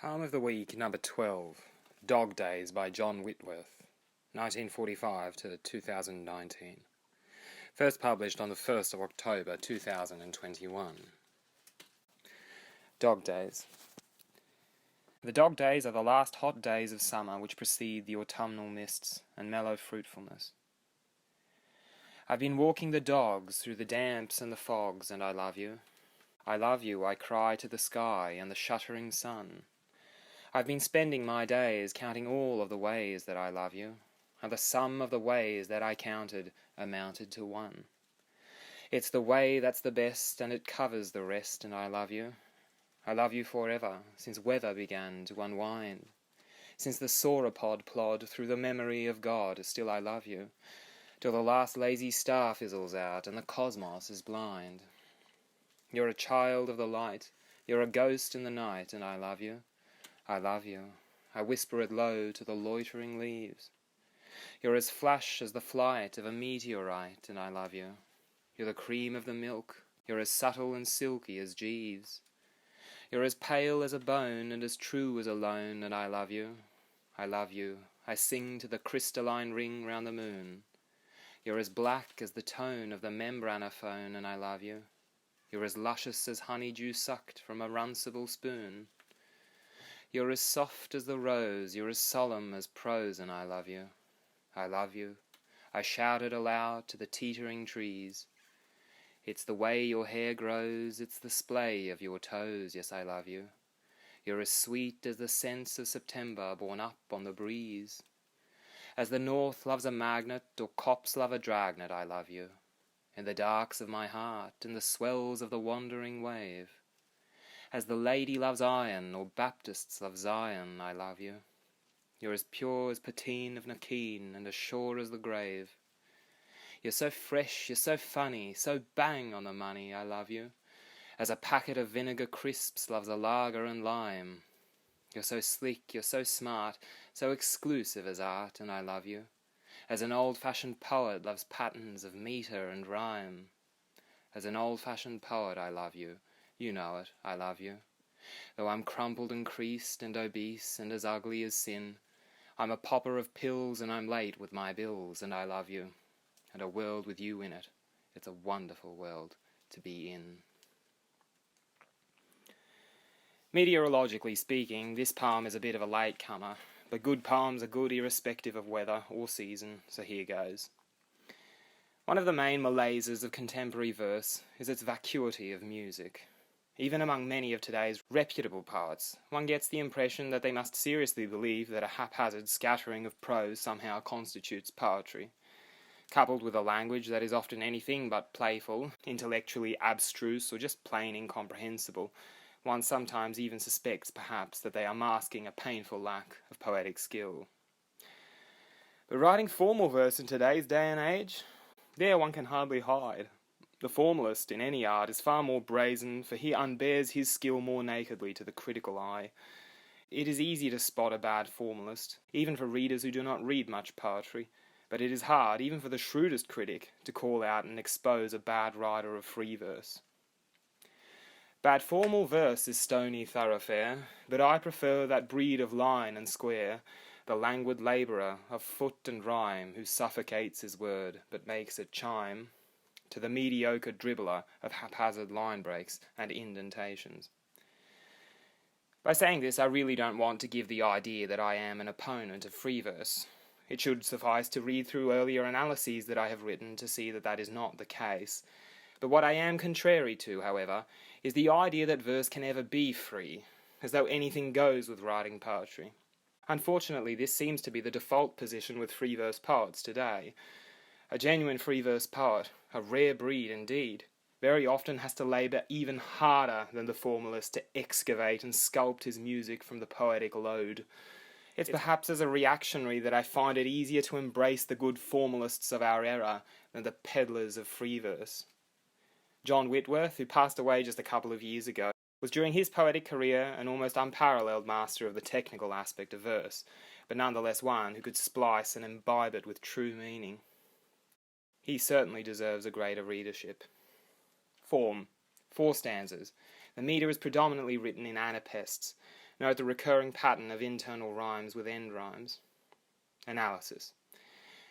Poem of the Week, number 12, Dog Days by John Whitworth, 1945 to 2019. First published on the 1st of October 2021. Dog Days. The dog days are the last hot days of summer which precede the autumnal mists and mellow fruitfulness. I've been walking the dogs through the damps and the fogs, and I love you. I love you, I cry to the sky and the shuddering sun. I've been spending my days counting all of the ways that I love you, and the sum of the ways that I counted amounted to one. It's the way that's the best, and it covers the rest, and I love you. I love you forever, since weather began to unwind. Since the sauropod plod through the memory of God, still I love you, till the last lazy star fizzles out and the cosmos is blind. You're a child of the light, you're a ghost in the night, and I love you. I love you. I whisper it low to the loitering leaves. You're as flash as the flight of a meteorite, and I love you. You're the cream of the milk. You're as subtle and silky as Jeeves. You're as pale as a bone and as true as a loan, and I love you. I love you. I sing to the crystalline ring round the moon. You're as black as the tone of the membranophone, and I love you. You're as luscious as honeydew sucked from a runcible spoon. You're as soft as the rose, you're as solemn as prose, and I love you. I love you. I shouted aloud to the teetering trees. It's the way your hair grows, it's the splay of your toes, yes, I love you. You're as sweet as the scents of September borne up on the breeze. As the north loves a magnet, or cops love a dragnet, I love you. In the darks of my heart, in the swells of the wandering wave. As the lady loves iron, or Baptists love Zion, I love you. You're as pure as Patine of Nakeen, and as sure as the grave. You're so fresh, you're so funny, so bang on the money, I love you. As a packet of vinegar crisps loves a lager and lime. You're so slick, you're so smart, so exclusive as art, and I love you. As an old-fashioned poet loves patterns of metre and rhyme. As an old-fashioned poet I love you. You know it, I love you. Though I'm crumpled and creased and obese and as ugly as sin, I'm a popper of pills and I'm late with my bills, and I love you. And a world with you in it, it's a wonderful world to be in. Meteorologically speaking, this poem is a bit of a latecomer, but good poems are good irrespective of weather or season, so here goes. One of the main malaises of contemporary verse is its vacuity of music. Even among many of today's reputable poets, one gets the impression that they must seriously believe that a haphazard scattering of prose somehow constitutes poetry. Coupled with a language that is often anything but playful, intellectually abstruse, or just plain incomprehensible, one sometimes even suspects, perhaps, that they are masking a painful lack of poetic skill. But writing formal verse in today's day and age, there one can hardly hide. The formalist in any art is far more brazen, for he unbares his skill more nakedly to the critical eye. It is easy to spot a bad formalist, even for readers who do not read much poetry, but it is hard, even for the shrewdest critic, to call out and expose a bad writer of free verse. Bad formal verse is stony thoroughfare, but I prefer that breed of line and square, the languid labourer of foot and rhyme who suffocates his word but makes it chime, to the mediocre dribbler of haphazard line breaks and indentations. By saying this, I really don't want to give the idea that I am an opponent of free verse. It should suffice to read through earlier analyses that I have written to see that that is not the case. But what I am contrary to, however, is the idea that verse can ever be free, as though anything goes with writing poetry. Unfortunately, this seems to be the default position with free verse poets today. A genuine free verse poet, a rare breed indeed, very often has to labour even harder than the formalist to excavate and sculpt his music from the poetic load. It's perhaps as a reactionary that I find it easier to embrace the good formalists of our era than the peddlers of free verse. John Whitworth, who passed away just a couple of years ago, was during his poetic career an almost unparalleled master of the technical aspect of verse, but nonetheless one who could splice and imbibe it with true meaning. He certainly deserves a greater readership. Form. 4 stanzas. The metre is predominantly written in anapests, Note the recurring pattern of internal rhymes with end rhymes. Analysis.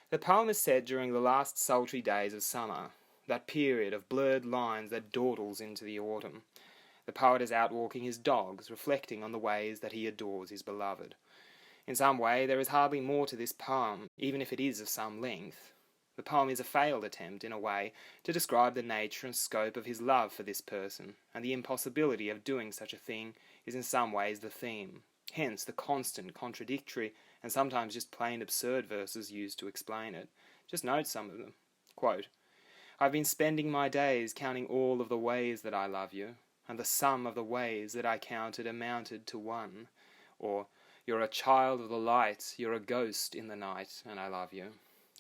The poem is set during the last sultry days of summer, that period of blurred lines that dawdles into the autumn. The poet is out walking his dogs, reflecting on the ways that he adores his beloved. In some way, there is hardly more to this poem, even if it is of some length. The poem is a failed attempt, in a way, to describe the nature and scope of his love for this person, and the impossibility of doing such a thing is in some ways the theme. Hence the constant, contradictory, and sometimes just plain absurd verses used to explain it. Just note some of them. Quote, I've been spending my days counting all of the ways that I love you, and the sum of the ways that I counted amounted to one. Or, you're a child of the light, you're a ghost in the night, and I love you.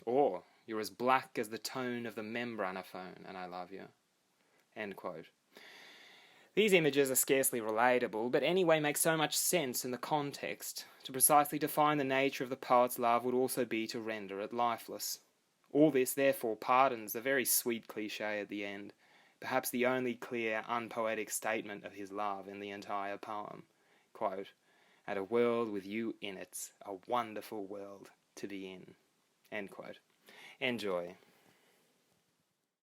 Or, you're as black as the tone of the membranophone, and I love you. End quote. These images are scarcely relatable, but anyway make so much sense in the context. To precisely define the nature of the poet's love would also be to render it lifeless. All this, therefore, pardons the very sweet cliché at the end, perhaps the only clear, unpoetic statement of his love in the entire poem. Quote, "At a world with you in it, a wonderful world to be in." End quote. Enjoy.